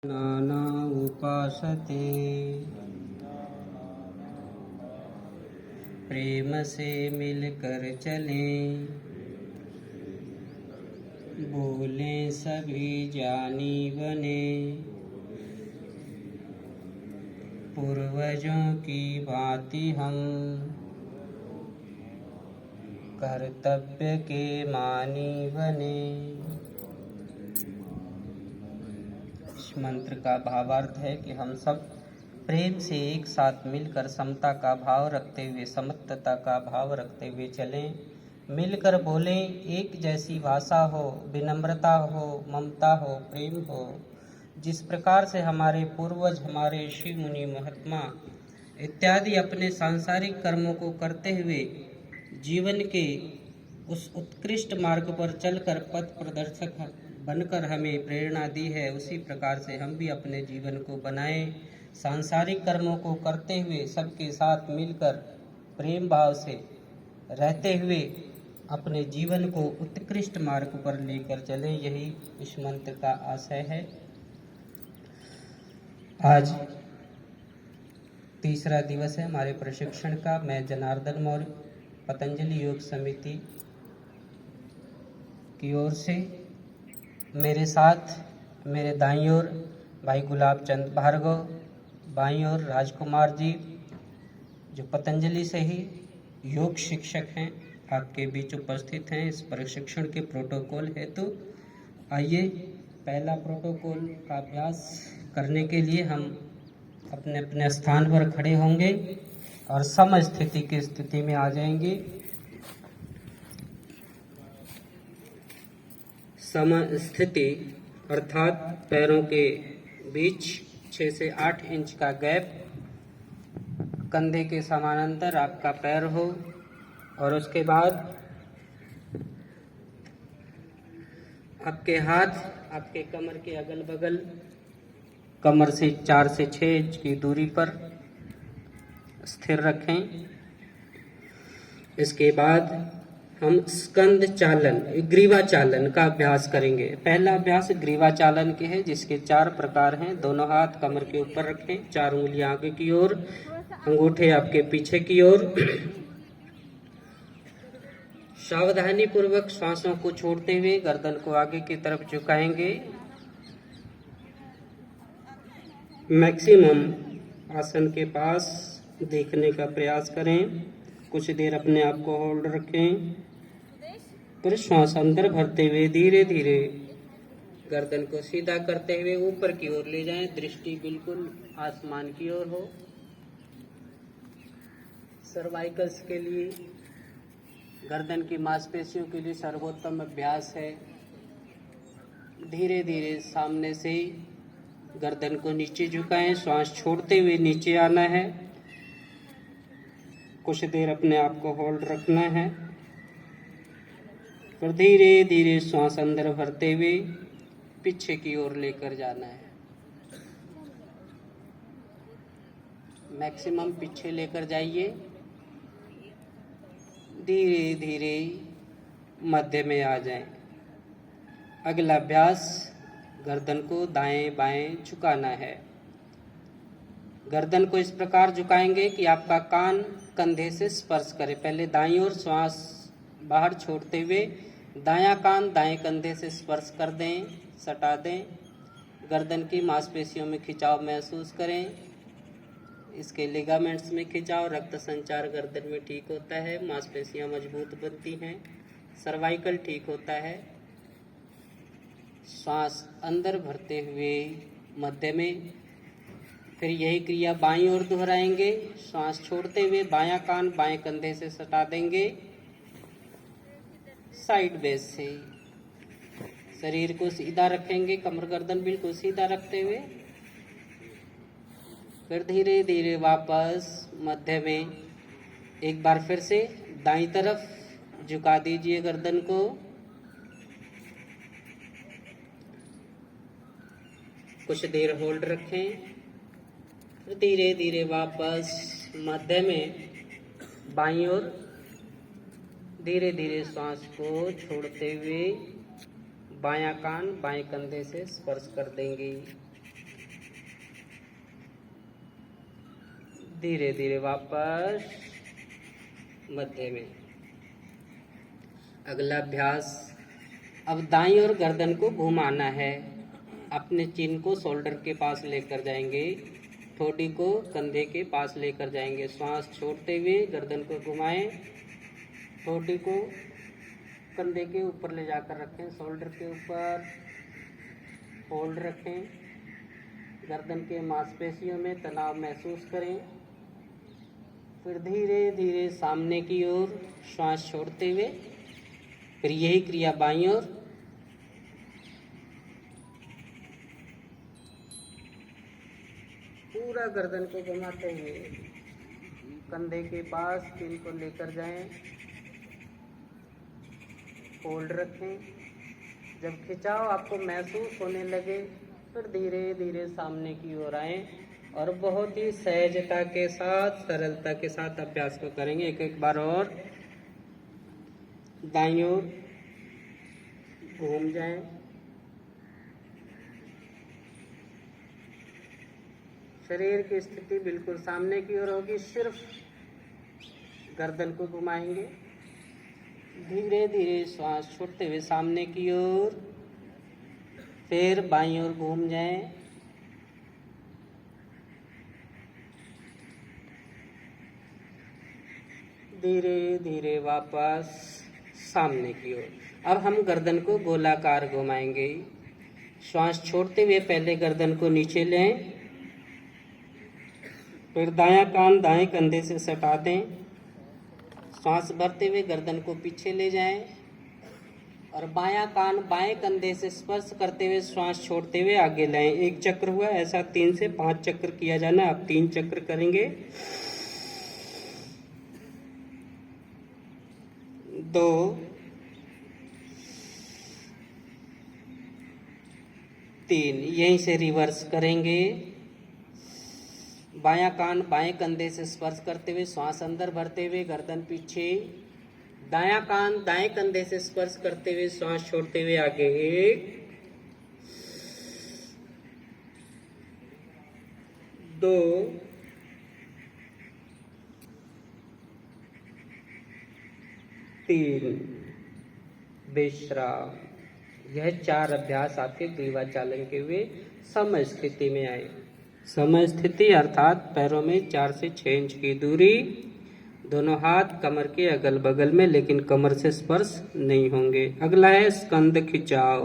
नाना उपासते प्रेम से मिलकर चलें, बोले सभी जानी बने, पूर्वजों की भांति हम कर्तव्य के मानी बने। इस मंत्र का भावार्थ है कि हम सब प्रेम से एक साथ मिलकर समता का भाव रखते हुए, समत्वता का भाव रखते हुए चलें, मिलकर बोलें, एक जैसी भाषा हो, विनम्रता हो, ममता हो, प्रेम हो। जिस प्रकार से हमारे पूर्वज, हमारे ऋषि मुनि महात्मा इत्यादि अपने सांसारिक कर्मों को करते हुए जीवन के उस उत्कृष्ट मार्ग पर चलकर पथ प्रदर्शक बनकर हमें प्रेरणा दी है, उसी प्रकार से हम भी अपने जीवन को बनाएं। सांसारिक कर्मों को करते हुए सबके साथ मिलकर प्रेम भाव से रहते हुए अपने जीवन को उत्कृष्ट मार्ग पर लेकर चलें। यही इस मंत्र का आशय है। आज तीसरा दिवस है हमारे प्रशिक्षण का। मैं जनार्दन मौर्य, पतंजलि योग समिति की ओर से, मेरे साथ मेरे दाईं ओर भाई गुलाब चंद भार्गव, बाईं ओर राजकुमार जी जो पतंजलि से ही योग शिक्षक हैं, आपके बीच उपस्थित हैं इस प्रशिक्षण के प्रोटोकॉल हेतु। आइए पहला प्रोटोकॉल का अभ्यास करने के लिए हम अपने अपने स्थान पर खड़े होंगे और समस्थिति की स्थिति में आ जाएंगे। समस्थिति अर्थात पैरों के बीच 6 से 8 इंच का गैप, कंधे के समानांतर आपका पैर हो और उसके बाद आपके हाथ आपके कमर के अगल बगल, कमर से 4 से 6 इंच की दूरी पर स्थिर रखें। इसके बाद हम स्कंद चालन, ग्रीवा चालन का अभ्यास करेंगे। पहला अभ्यास ग्रीवा चालन के है, जिसके 4 प्रकार हैं। दोनों हाथ कमर के ऊपर रखें, 4 उंगलियां आगे की ओर, अंगूठे आपके पीछे की ओर। सावधानी पूर्वक श्वासों को छोड़ते हुए गर्दन को आगे की तरफ झुकाएंगे। मैक्सिमम आसन के पास देखने का प्रयास करें। कुछ देर अपने आप को होल्ड रखें, फिर श्वास अंदर भरते हुए धीरे धीरे गर्दन को सीधा करते हुए ऊपर की ओर ले जाएं। दृष्टि बिल्कुल आसमान की ओर हो। सर्वाइकल्स के लिए, गर्दन की मांसपेशियों के लिए सर्वोत्तम अभ्यास है। धीरे धीरे सामने से गर्दन को नीचे झुकाएं, श्वास छोड़ते हुए नीचे आना है। कुछ देर अपने आप को होल्ड रखना है, फिर धीरे धीरे श्वास अंदर भरते हुए पीछे की ओर लेकर जाना है। मैक्सिमम पीछे लेकर जाइए। धीरे धीरे मध्य में आ जाएं। अगला अभ्यास, गर्दन को दाएं बाएं झुकाना है। गर्दन को इस प्रकार झुकाएंगे कि आपका कान कंधे से स्पर्श करे। पहले दाईं ओर श्वास बाहर छोड़ते हुए दायां कान दाएं कंधे से स्पर्श कर दें, सटा दें। गर्दन की मांसपेशियों में खिंचाव महसूस करें। इसके लिगामेंट्स में खिंचाव, रक्त संचार गर्दन में ठीक होता है, मांसपेशियां मजबूत बनती हैं, सर्वाइकल ठीक होता है। श्वास अंदर भरते हुए मध्य में, फिर यही क्रिया बाईं ओर दोहराएंगे। श्वास छोड़ते हुए बायां कान बाएं कंधे से सटा देंगे, साइड बेस से। शरीर को सीधा रखेंगे, कमर गर्दन बिल्कुल सीधा रखते हुए। फिर धीरे धीरे वापस मध्य में, एक बार फिर से दाईं तरफ झुका दीजिए गर्दन को। कुछ देर होल्ड रखें, फिर धीरे धीरे वापस मध्य में बाईं ओर धीरे धीरे श्वास को छोड़ते हुए बायां कान बाएं कंधे से स्पर्श कर देंगे। धीरे धीरे वापस मध्य में। अगला अभ्यास, अब दाईं ओर गर्दन को घुमाना है। अपने चिन्ह को शोल्डर के पास लेकर जाएंगे, ठोड़ी को कंधे के पास लेकर जाएंगे। श्वास छोड़ते हुए गर्दन को घुमाएं, ठोड़ी को कंधे के ऊपर ले जाकर रखें, शोल्डर के ऊपर होल्ड रखें। गर्दन के मांसपेशियों में तनाव महसूस करें। फिर धीरे धीरे सामने की ओर श्वास छोड़ते हुए, फिर यही क्रिया बाईं ओर। पूरा गर्दन को घुमाते हुए कंधे के पास चिन्ह को लेकर जाएं, होल्ड रखें। जब खिंचाव आपको महसूस होने लगे फिर धीरे धीरे सामने की ओर आएं और बहुत ही सहजता के साथ, सरलता के साथ अभ्यास को करेंगे। एक एक बार और दाईं ओर घूम जाएं, शरीर की स्थिति बिल्कुल सामने की ओर होगी, सिर्फ गर्दन को घुमाएंगे। धीरे धीरे श्वास छोड़ते हुए सामने की ओर, फिर बाईं ओर घूम जाएं। धीरे धीरे वापस सामने की ओर। अब हम गर्दन को गोलाकार घुमाएंगे। श्वास छोड़ते हुए पहले गर्दन को नीचे लें, फिर दायां कान दाएं कंधे से सटा दें। श्वास भरते हुए गर्दन को पीछे ले जाएं और बायां कान बाएं कंधे से स्पर्श करते हुए श्वास छोड़ते हुए आगे लाएं। एक चक्र हुआ, ऐसा 3 से 5 चक्र किया जाना। अब 3 चक्र करेंगे। 2 3, यहीं से रिवर्स करेंगे। बायां कान बाएं कंधे से स्पर्श करते हुए श्वास अंदर भरते हुए गर्दन पीछे, दायां कान दाएं कंधे से स्पर्श करते हुए श्वास छोड़ते हुए आगे। 1 2 3, विश्राम। यह 4 अभ्यास आपके ग्रीवा चालन के हुए समय स्थिति में आए। समय स्थिति अर्थात पैरों में 4 से 6 इंच की दूरी, दोनों हाथ कमर के अगल बगल में, लेकिन कमर से स्पर्श नहीं होंगे। अगला है स्कंद खिंचाव।